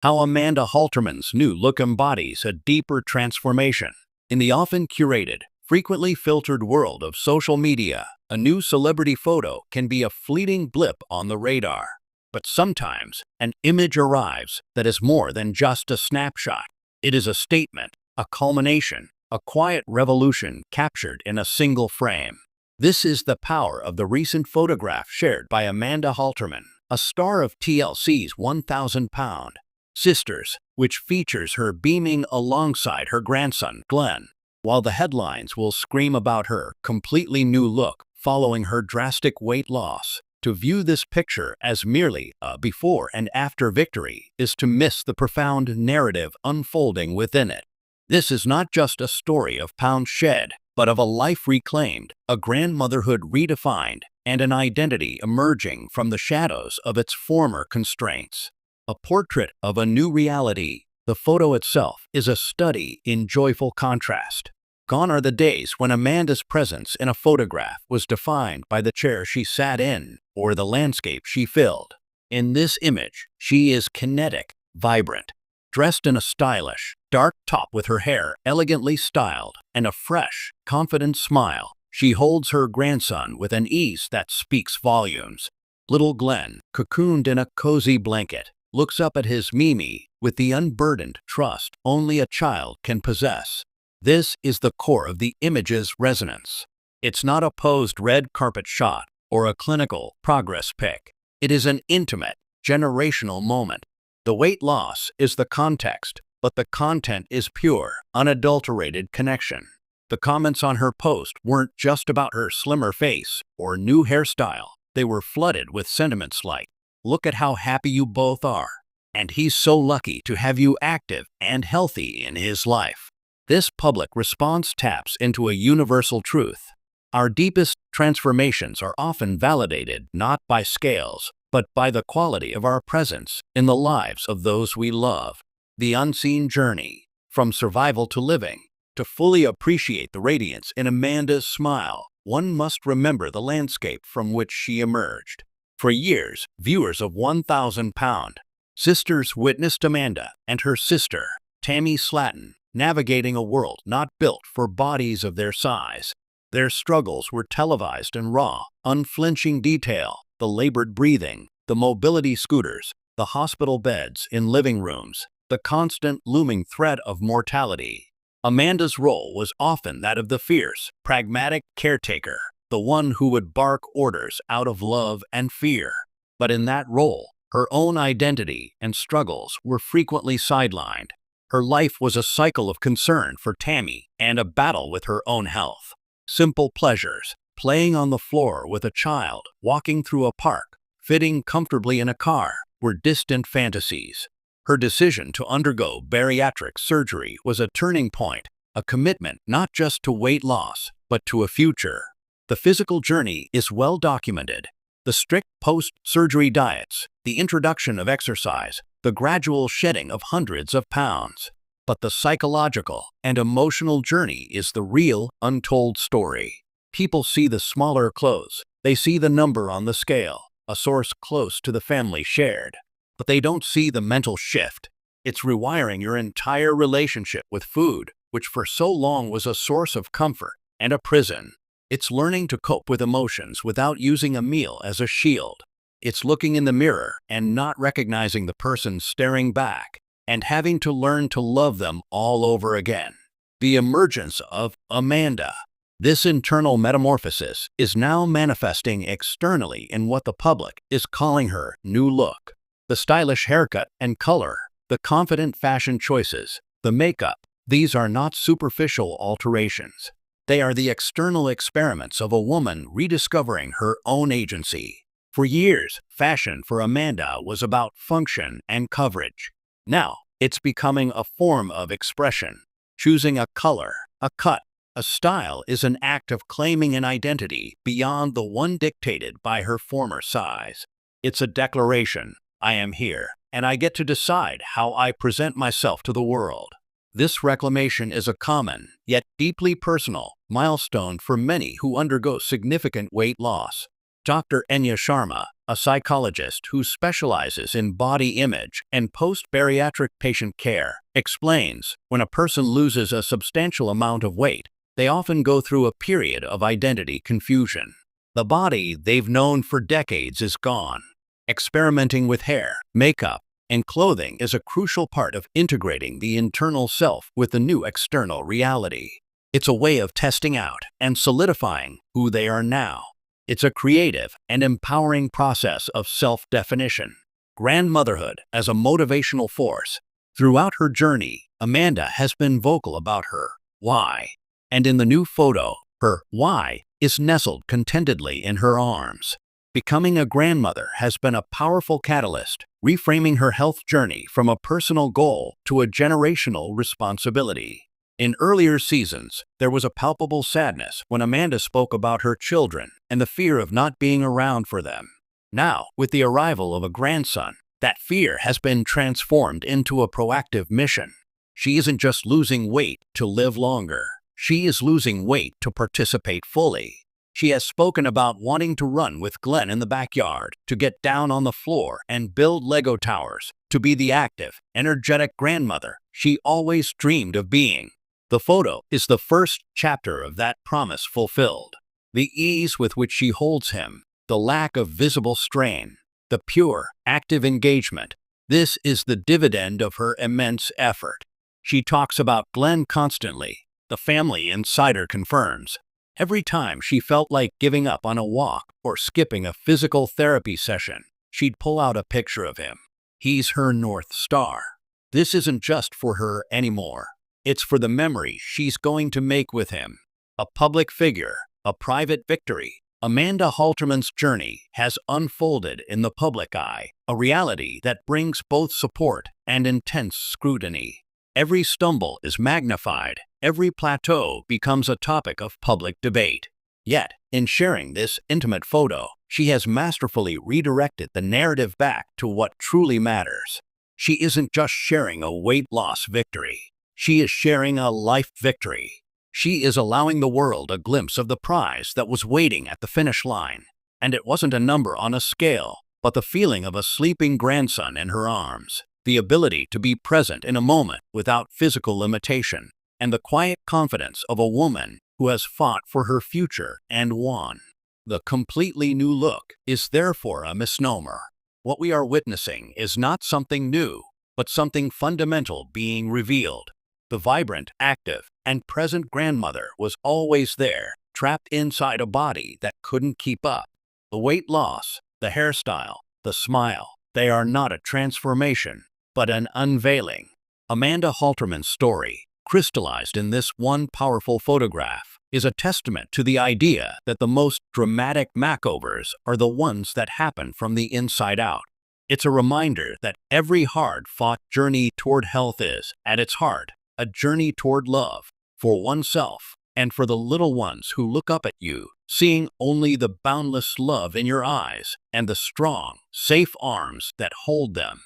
How Amanda Halterman's new look embodies a deeper transformation. In the often curated, frequently filtered world of social media, a new celebrity photo can be a fleeting blip on the radar. But sometimes, an image arrives that is more than just a snapshot. It is a statement, a culmination, a quiet revolution captured in a single frame. This is the power of the recent photograph shared by Amanda Halterman, a star of TLC's 1,000-pound Sisters, which features her beaming alongside her grandson, Glenn. While the headlines will scream about her completely new look following her drastic weight loss, to view this picture as merely a before and after victory is to miss the profound narrative unfolding within it. This is not just a story of pounds shed, but of a life reclaimed, a grandmotherhood redefined, and an identity emerging from the shadows of its former constraints. A portrait of a new reality, the photo itself is a study in joyful contrast. Gone are the days when Amanda's presence in a photograph was defined by the chair she sat in or the landscape she filled. In this image, she is kinetic, vibrant, dressed in a stylish, dark top with her hair elegantly styled and a fresh, confident smile. She holds her grandson with an ease that speaks volumes. Little Glenn, cocooned in a cozy blanket, looks up at his Mimi with the unburdened trust only a child can possess. This is the core of the image's resonance. It's not a posed red carpet shot or a clinical progress pic. It is an intimate, generational moment. The weight loss is the context, but the content is pure, unadulterated connection. The comments on her post weren't just about her slimmer face or new hairstyle. They were flooded with sentiments like, "Look at how happy you both are, and he's so lucky to have you active and healthy in his life." This public response taps into a universal truth. Our deepest transformations are often validated not by scales, but by the quality of our presence in the lives of those we love. The unseen journey, from survival to living. To fully appreciate the radiance in Amanda's smile, one must remember the landscape from which she emerged. For years, viewers of 1,000-pound Sisters witnessed Amanda and her sister, Tammy Slatton, navigating a world not built for bodies of their size. Their struggles were televised in raw, unflinching detail: the labored breathing, the mobility scooters, the hospital beds in living rooms, the constant looming threat of mortality. Amanda's role was often that of the fierce, pragmatic caretaker, the one who would bark orders out of love and fear. But in that role, her own identity and struggles were frequently sidelined. Her life was a cycle of concern for Tammy and a battle with her own health. Simple pleasures, playing on the floor with a child, walking through a park, fitting comfortably in a car, were distant fantasies. Her decision to undergo bariatric surgery was a turning point, a commitment not just to weight loss, but to a future. The physical journey is well documented. The strict post-surgery diets, the introduction of exercise, the gradual shedding of hundreds of pounds. But the psychological and emotional journey is the real, untold story. People see the smaller clothes. They see the number on the scale, a source close to the family shared. But they don't see the mental shift. It's rewiring your entire relationship with food, which for so long was a source of comfort and a prison. It's learning to cope with emotions without using a meal as a shield. It's looking in the mirror and not recognizing the person staring back, and having to learn to love them all over again. The emergence of Amanda. This internal metamorphosis is now manifesting externally in what the public is calling her new look. The stylish haircut and color, the confident fashion choices, the makeup, these are not superficial alterations. They are the external experiments of a woman rediscovering her own agency. For years, fashion for Amanda was about function and coverage. Now, it's becoming a form of expression. Choosing a color, a cut, a style is an act of claiming an identity beyond the one dictated by her former size. It's a declaration: I am here, and I get to decide how I present myself to the world. This reclamation is a common, yet deeply personal, milestone for many who undergo significant weight loss. Dr. Enya Sharma, a psychologist who specializes in body image and post-bariatric patient care, explains when a person loses a substantial amount of weight, they often go through a period of identity confusion. The body they've known for decades is gone. Experimenting with hair, makeup, and clothing is a crucial part of integrating the internal self with the new external reality. It's a way of testing out and solidifying who they are now. It's a creative and empowering process of self-definition. Grandmotherhood as a motivational force. Throughout her journey, Amanda has been vocal about her why. And in the new photo, her why is nestled contentedly in her arms. Becoming a grandmother has been a powerful catalyst, reframing her health journey from a personal goal to a generational responsibility. In earlier seasons, there was a palpable sadness when Amanda spoke about her children and the fear of not being around for them. Now, with the arrival of a grandson, that fear has been transformed into a proactive mission. She isn't just losing weight to live longer. She is losing weight to participate fully. She has spoken about wanting to run with Glenn in the backyard, to get down on the floor and build Lego towers, to be the active, energetic grandmother she always dreamed of being. The photo is the first chapter of that promise fulfilled. The ease with which she holds him, the lack of visible strain, the pure, active engagement. This is the dividend of her immense effort. She talks about Glenn constantly. The family insider confirms. Every time she felt like giving up on a walk or skipping a physical therapy session, she'd pull out a picture of him. He's her North Star. This isn't just for her anymore. It's for the memory she's going to make with him. A public figure, a private victory. Amanda Halterman's journey has unfolded in the public eye, a reality that brings both support and intense scrutiny. Every stumble is magnified. Every plateau becomes a topic of public debate. Yet, in sharing this intimate photo, she has masterfully redirected the narrative back to what truly matters. She isn't just sharing a weight loss victory. She is sharing a life victory. She is allowing the world a glimpse of the prize that was waiting at the finish line. And it wasn't a number on a scale, but the feeling of a sleeping grandson in her arms, the ability to be present in a moment without physical limitation, and the quiet confidence of a woman who has fought for her future and won. The completely new look is therefore a misnomer. What we are witnessing is not something new, but something fundamental being revealed. The vibrant, active, and present grandmother was always there, trapped inside a body that couldn't keep up. The weight loss, the hairstyle, the smile, they are not a transformation, but an unveiling. Amanda Halterman's story, crystallized in this one powerful photograph, is a testament to the idea that the most dramatic makeovers are the ones that happen from the inside out. It's a reminder that every hard-fought journey toward health is, at its heart, a journey toward love, for oneself and for the little ones who look up at you, seeing only the boundless love in your eyes and the strong, safe arms that hold them.